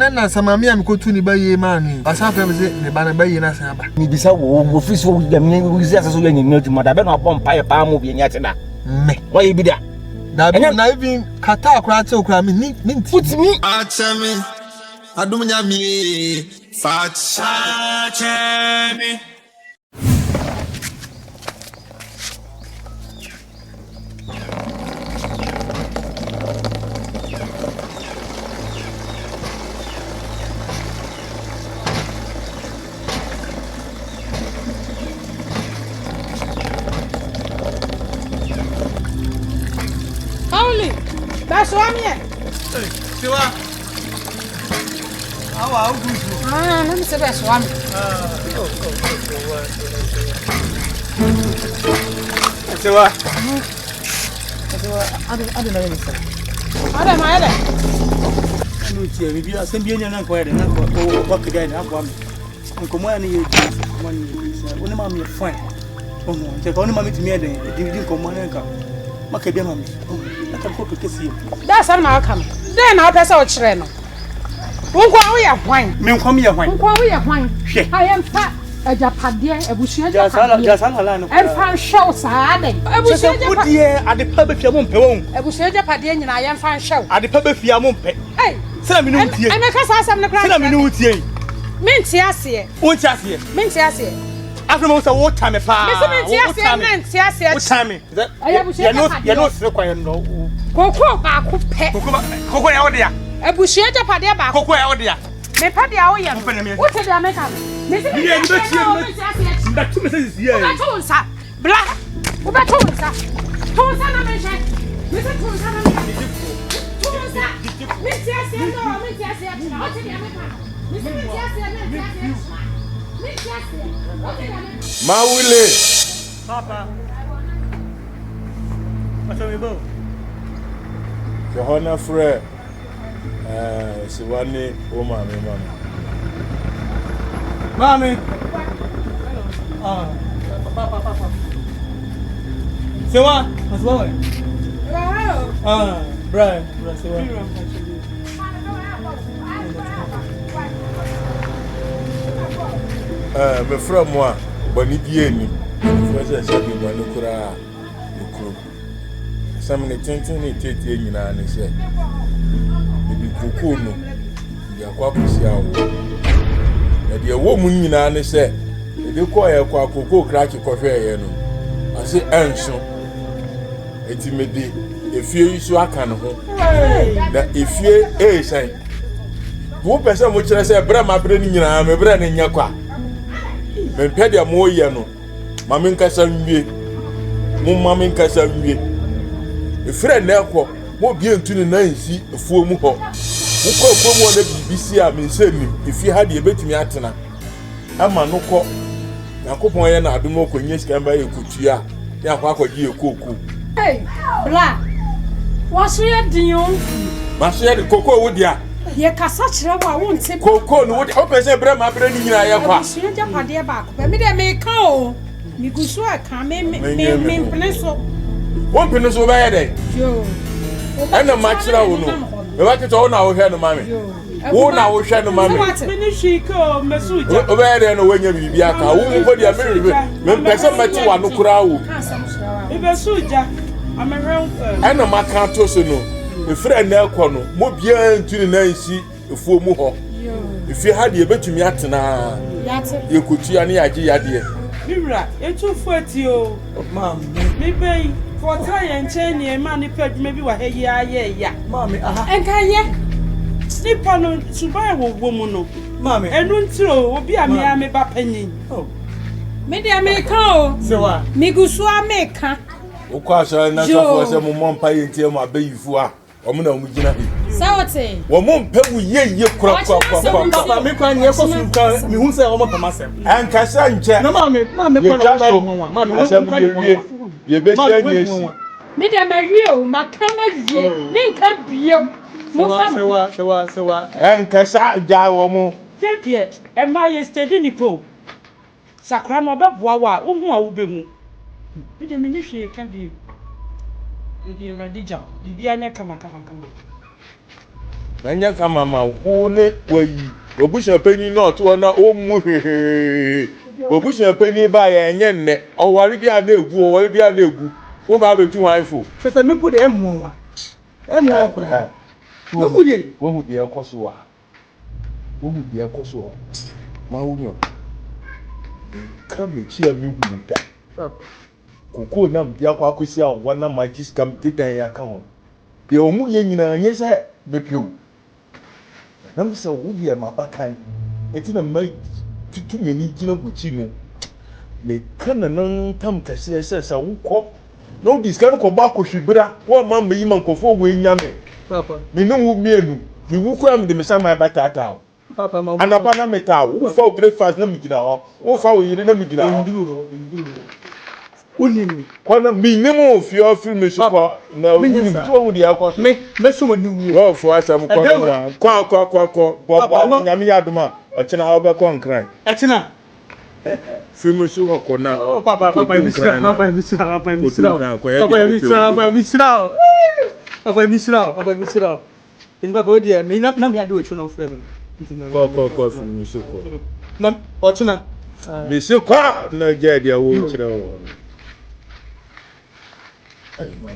na samami am ko tu ni ba ye man asa fa me se ne ba na ba ye na san ba ni bisa wo fi so dem ni wisi asaso ye nyanya tu mada be na bom pa ye pa mo bi nya te da me wa ye bi da na even kata akura te okura me put me Achemi adum nyami Fachemi That's what I mean. Siwa awa uguzu Let me say that's one. Siwa I don't know anything Ada ma ada. no tie bi bia sem bi enya na ko ya de na ko work guy na agwa me nkomo ya ne ye nkomo ne ye woni ma me fine ono nte ko woni ma me timi eden di nkomo na nka maka bia ma me aka ko kesi That's how na come. Then na pesa o kire no. Wonkwa wo ya hwan. me nkom ye hwan Wonkwa wo ya hwan. Hwe. Ayemfa ajapade ebusua ja sala la no Emfa show saade. Ebusua wo die ade pa be fia mo mpe wo Ebusua japade nyina ayemfa show. ade pa be fia mo mpe Hey. sena me no tie Emeka sa asam ne kra. sena me no tie Menti ase. wo tie ase Menti ase. after mo say wo time pa Menti ase. wo time you know se kwa no Koko ba ko pe. koko ya wo dia Ebusua japade ba ko. koko ya wo dia Me pa dia wo ye. Wo te dia meka. Me se ni be tie me tu me say this year Betonsa, bla, o betonsa. Tonsa na menche. Me se tonsa na menche. Tonsa. Me se ase no, me se ase atina. O te dia meka. Me se ase na, me ase. Me se ase. O te dia meka. Mawule papa what's me bo Johana Fre Siwani o mama mami papa sewa aswa bra sewa me fra mo a bani bie ni fo se bi bani kura ikuru sam ne tenten ne tete nyina ne se bi koko no bi akwa kusia wo na de wo mu nyina ne se de ko ye kwa koko kraki kohwe ye no ase enso eti me de efie isu aka ne ho na efie sai wo pese mo kire se bra ma bre ni nyina me bra ne nya kwa me pede mo ye no mame nkasa nwie mo mame nkasa nwie efre na ekwo mo bie ntuni na nsi efuo mu ho mo ko efuo mu na bibisi a me nse nim efie ha de ebetumi atena ama no ko yakopon ye na adom okonye sika mba ye kutua ya kwa akwaji ekoko Hey, bla. Waso ye dinyo. maso ye koko wo dia Ye kasa kire wa wo nte. koko no wo dia o pese bra ma bra ni nyina ye kwa Ebusua japade ba ko. Me de me ka o. Mi gusu aka me mpene so. wo pene so ba ye dey Yo. ana ma kira wo no e ba tete wo na wo hwe no mame wo na wo hwe no mame Finishi ko mesuja. o ba ye dey no wanya bibi aka wo mo dia me pese mati wa no kura wo Ibesuja. Amehwe. ana ma ka to so no efre na ekọ no mo bia ntuni na nsi efuo mu ho efie ha de ebetumi atena Yate. yekotua ne yage yade Mira, etu fuati o. mam Me bei, for try and chain e ma ni ped maybe wa he ya ya. mami aha Enkaye. Nipa no suban wo mu no. mami Enu ntiro obi a me ba panyin. oh Me de America o. sewa Mi gusu America. ukwa so na so for se mo mompa yentie mo abayifu a omo na omo gina he Sawote. wo mo mpa wu ye kura papa me kwa ni ekosu ka mi hu se o mo pamasem ankasa nche na mami kwa na ho mami asem ye be tia ni esi Me de America o makana vie. Ni nka bio. Mo fa. sewa ankasa ja wo mo Tepie, e ma ye steady ni po. Sakra no be boa wa, wo hu a wo be mu. Me de me ni hwe ka bi. Ndi radija, bibia ne kama. Nanya kama ma wone wayi. Obusha penny not to na omu he. Obusha penny ba ya enye nne. Owari bi adegu, owari bi adegu. Wo ba be tu wifo. Fese me put emu. Emu akura. Wo hu die ekoso wa. Wo hu die ekoso wa. Ma wo nyo. Ka me chi a mi hu da. Koko na bi akwa akosi a wana magis kam titan ya ka ho. Ye omu ye nyina nye se be pio. Na me se wo bi e ma bakan. Eti na mai tutu me ni gina guchi no. Me kana nan tam kase se sa wo ko. No diskan ko ba ko hwibra. Wo ma me yi man kofo wo nyame. Papa. Me no wo mienu. Me wo ko am de me sa mai batata. Papa ma. Anapa na meta wo fa breakfast na me gina ho. Wo fa wo yire na me gina ho. Nduro. Unini. Kwana minimum fi offer me so na unini so wo dia ko. Me so mo ni Wo fo asam ko na. Kwa. Bo nyame yadoma. O chena obe ko nkran. Etina. Fi me so ko na. Oh papa misra. Inba go dia me na me ado echu no frame. Ko fi me so ko. Na ochina. Me so kwa na je dia wo chira wo.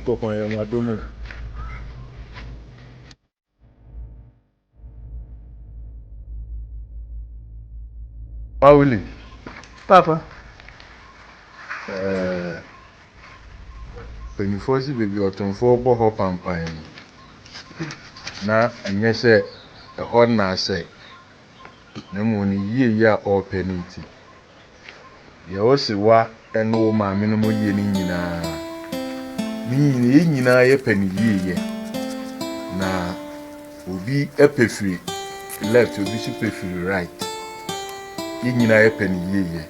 Ko ko ya ma domo. Pauli. Papa. Penifo si baby otonfo bo ho pampan. Na enye se ho na se. Na mo ni yie ya openity. Ye o se wa eno ma me no mo yie ni nyina. Ni nyina ye pani yie. Na obi epefiri left obi si pefiri right. Ye nyina ye pani yie.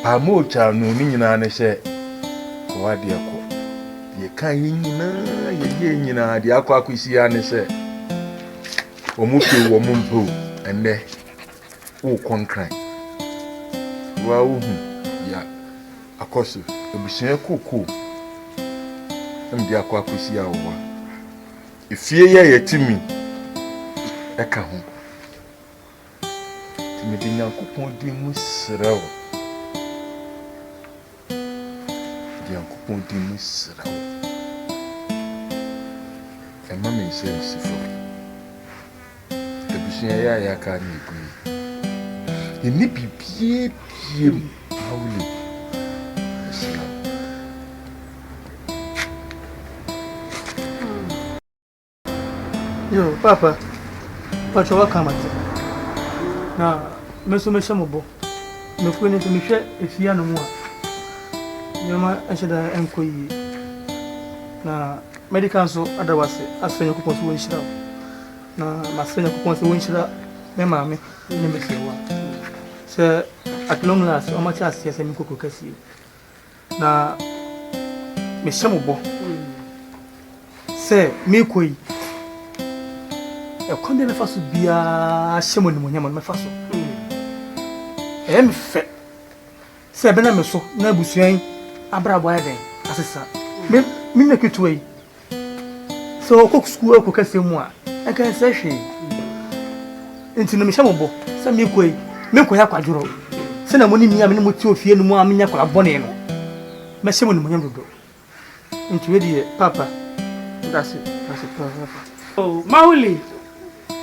Amo cha no ni nyina ne se ko ade ko. Ye kan ye nyina de akwa akwisi ya ne se. Omu pe wo mu mpo enne wo konkran. Wa wo hu ya akoso ebusia kuku. Ndi akwa akwisi ya wo. Efie ye yetimi eka ho. Timi de Nyankopon di mu srewo. Nyankopon di mu srewo. Ema me se sifo. Ebusia ya ka ni gu. Ni bibie Pauli. Yo, papa. Pacho wa kamati. Na meso bo. Me fu ni me hwe efia no mu a. Nyoma eheda enkoyi. Na medical so adawase asenya kupon so wonhira. Na masenya kupon so wonhira me maame ni mesewa. Se at long last o ma cha ase se mi kokko kasi. Na me bo. Se mi koyi konde me faso bia shemo ni monyama me faso me fe se be na me so na busuan abrabo ya den asesa me me ketui so ko school ko kase mu a aka se hwe enti no me shemo bo se me koi me ko ya kwaduro se na moni mi a me ni moti ofie no mu a me nya kwa bone no me shemo ni monyama dodo enti we die papa that's it papa. Oh Mauli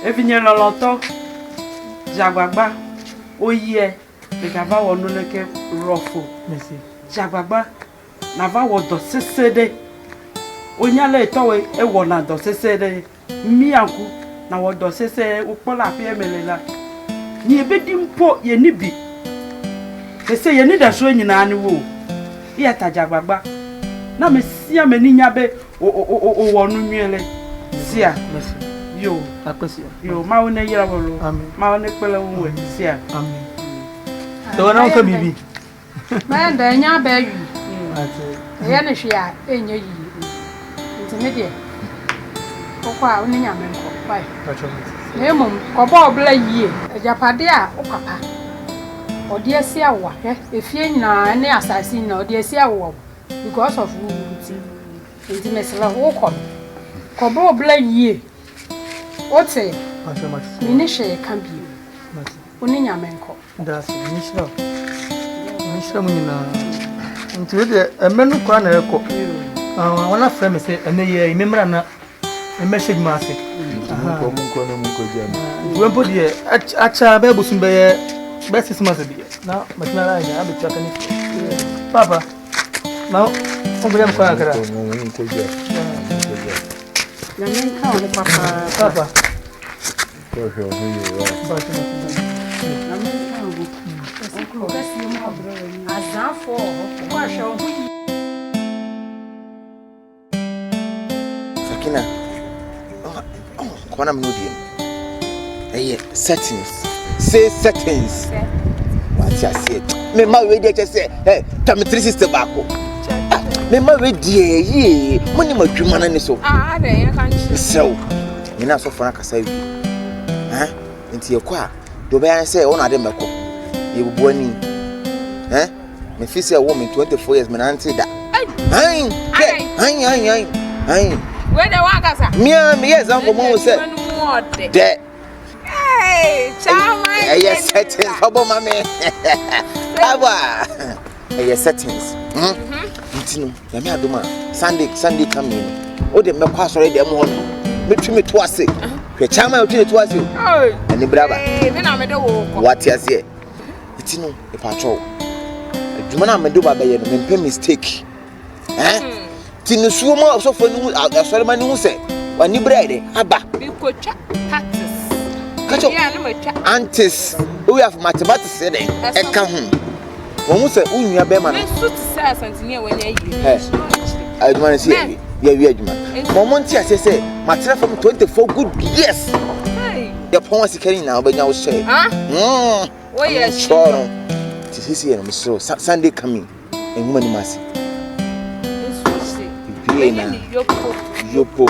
evinye loloto jagbagba oye de gaba wonu leke rofo merci jagbagba na va wodo sesede onyale towe e wona do sesede mianku na wodo sese upola pe emelela ni ebedi mpo ye ni bi sese ye ni da so nyina ani wo iya ta jagbagba na mesia meninya be o wonu nwele sia merci yo akwesi yo ma wona yira wolo amen ma wona pele wo sia amen so na ko bibi ma nda nya ba wi ate ya ne hwia enye yi ntimede ko kwa woni nya men ko pai pacho na emom ko ba obla yie ajapade a okapa odi asi awa efie nyina ne asasi na odi asi awa because of nti mesela wo ko ba obla yie Ote. Pastor much. Minishe can be. Oni nyamenko. That's Michelle. Michelle Munina. Into a man who can't echo. One of them say, and they remember a message massive. When put here, at Babu Sumbe, best is must be. Now, but now I'll be talking. Papa, now, I'm Papa. Sakina, Kwana Mnudian. Settings. Say settings. What I said. Me ma we dey just say, hey, tell me 3 sister back. Me ma we dey, ye, money ma dwuma na ni so. Dey you can So, you na so for na kasa wi. Nti ye kwa, do be an say o na de meko. Ye bubu ani. Me fi say woman 24 years me na anti da. Ai. where the wakasa? Me yes, I'm going to say. De. Hey, chama. Yes, settings, Papa Mammy. Aba. Yes, settings. Ntino, ya me adoma. Sunday come in. O de me kwa sori de mo no. Me tumi to ase. Hwe chama o tumi to ase. Ani braba. Me na me de wo. What you say? Ntino, e patrol. Adwuma na me do ba be ye no me pay mistake. Tinu suo mo so fo ni asori ma ni hu se. Wani brede aba. Bi ko twa taxes. Kacho. Ya no me twa. Antes, we have mathematics there. E ka hu. Wọ́n sẹ unua be ma no. Me suit say asantini we nya yi. Adwuma na see ya wi adwuma. Mo nti ase say matera from 24 good years. Hey. Ya pon sikari na obanya wo share. Oh yes. Sure. This is here, Mr. Sunday coming. And woman must. Yopo.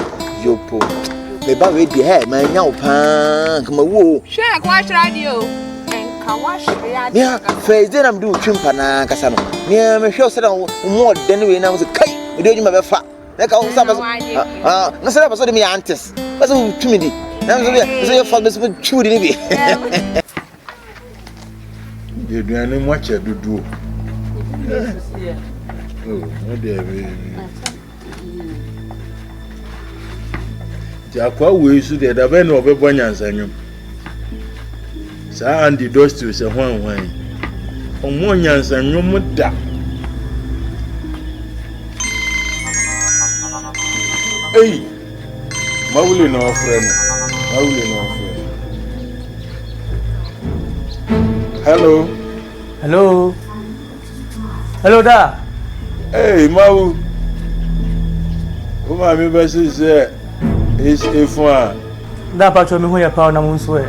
The baby be here, my now pan. Come on, share watch radio. And can wash radio. Yeah, first then I'm doing Chimpana Casano. Yeah, me sure said more than we now was a kite. We don't even have a fat. Like I was no, sir, I was me aunties. That's too many. Now, your father's with chewing me. You do any much I do. Oh, dear. Jakwa we so the da be no obebonya nsanyu. Sa andi dostu se hwan. Omo nyansanyu mu da. Hey. Mawule no friend. Hello da. Hey, Mawu. Uma mi ba say is F1. Da patro mi ho ya pa na mo nso e.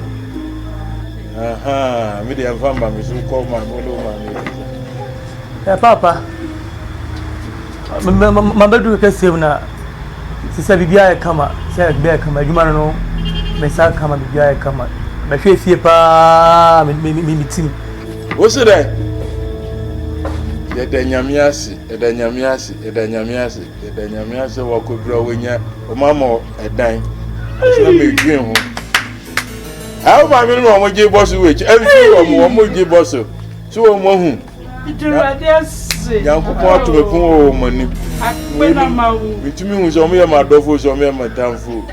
Aha, mi dey famba mi so call my molo man. Papa. Mabadu ka save na. Sisa bibia e kama, se bibia e kama adwuma no me sa kama bibia e kama. Me hwe fie pa mi tim. Wo se dey? Eda nyamiase wa kobra wonya o mama edan so me dwen ho awu ba mi no mo je boss we every mo je boss so o mo hu Ituradiase Yankopo atumekun o mo ni akpena mawu bitumi hu so mo ye ma dofo so mo ye ma tanfo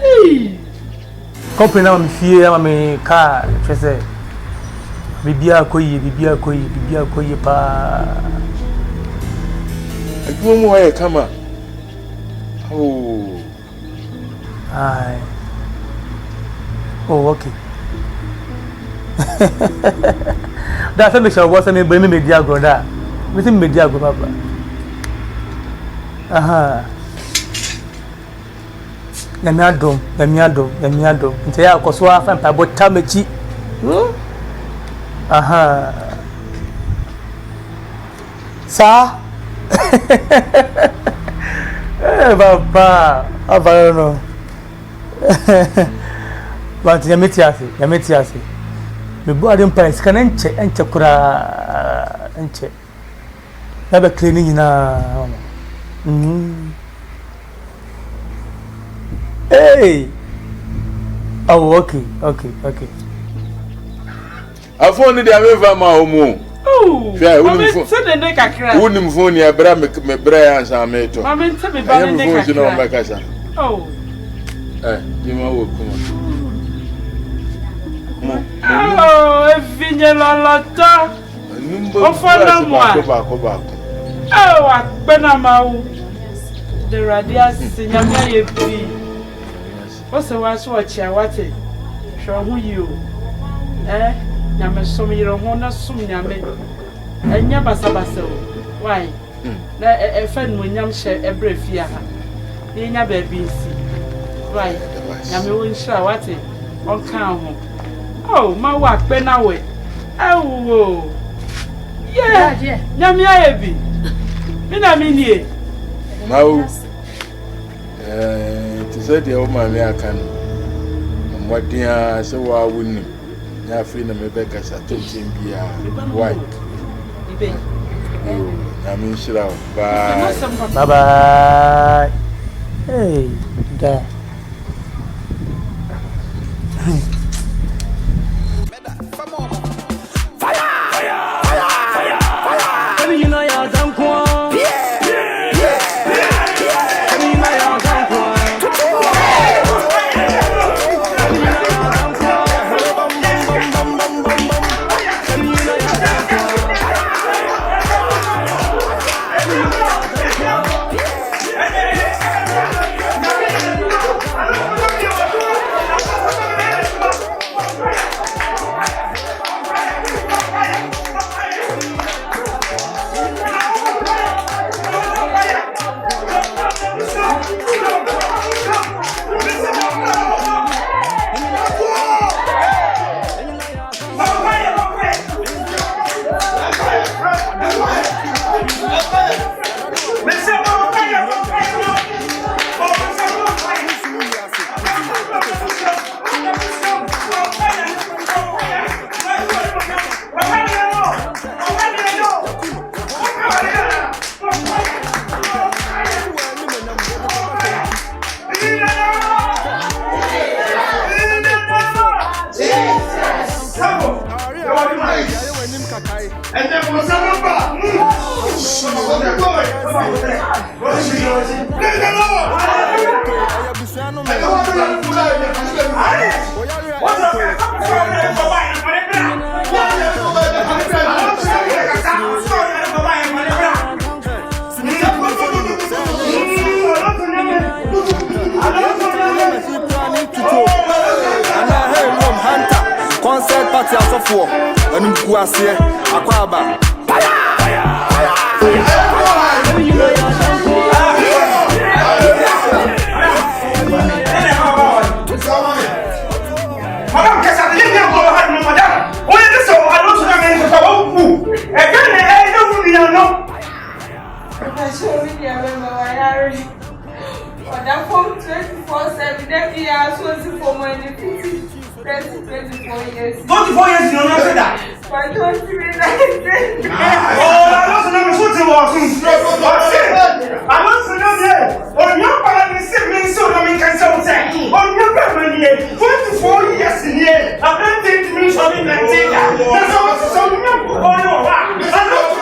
company na mi fie ama me car twese bibia koyi pa adwo mu hoye kama oh ai oh okay da se me shall go se me be me media go da me se media go papa aha na mi adom nte ya akoso afa mpa bota machi aha sa papa no but ya metiase me bo adem price kan enche kura enche na be cleaning na hey Oh, okay. A phone the ave ma omo. Oh. Mama send the kakra. Wouldn't phone ya bra me bra answer meto. Mama tell me ba the kakra. Oh. You ma come. Oh, evinya la lata. Ofana mo. Oh, akbena mawo. The radias sinyama ye bi. What's the one so chia wate? Show who you. Nyame som yiro ho na som nyame. Enya basabasa o. Why? Na e fa no nyam hye ebrefia ha. Ye nya ba bi nsi. Why? Nyame won hira wate. On kan ho. Oh, ma wa pe na we. Ewo. Yeah. Nyame ayebi. Mi na mi nie. Mau. To say the old man aka no. What dia se wa woni. Ya free na me be kasa to bia. Why? I mean shira. Bye. Bye bye. Hey, da. Concert party as of war, and you go as here, Aquaba. Madam, guess I didn't have no madam. Only this so I don't know the again, I don't know. I show me the memory. That phone 24/7, that year, so for money 24 years. 24 years, you don't say that. Why don't you mean that? I don't know what you want. I don't know that. On your part, the same so that we can say, on your family, 24 years in here. I don't think me something like that. That's also something you know. I don't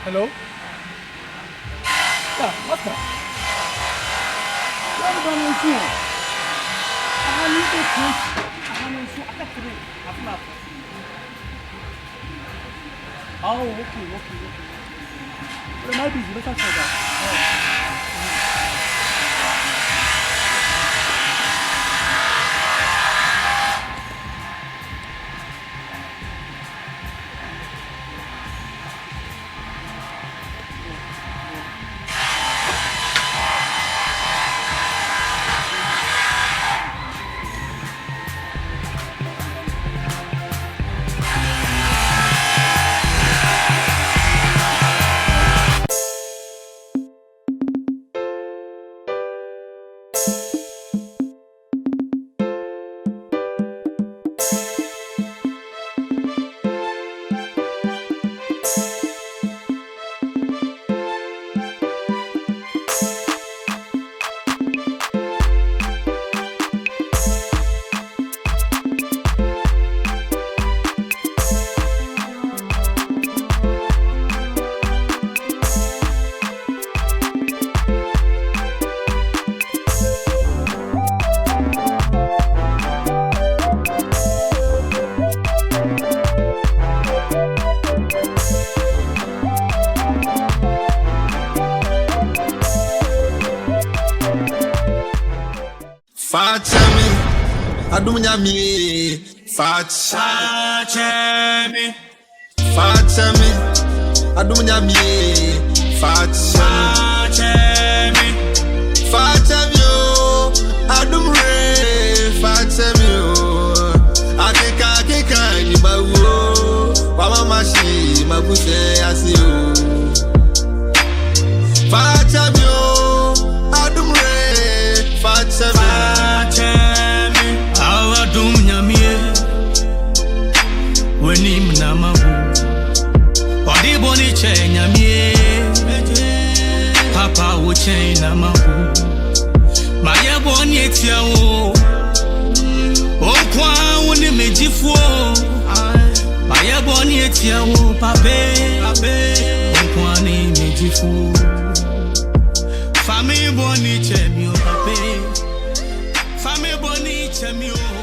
Hello? Yeah, what's that? What about my phone? I need to press. I need to Oh, okay. But it might be easy. Let's talk about that. FAKYE, ADOM NYAME, FAKYE, ADOM NYAME, FAKYE, ADOM re, FAKYE, akeka ni bawo, mama mashi mabuse asio, FAKYE, ADOM re, FAKYE. ADOM NYAME Wenim namabu Odiboni che nyamie Papa uche namabu Maya boni etiawo Okwa uni mejifuo Maya boni etiawo pape Okwa ni mejifuo Fami boni che mio pape Fami boni che mio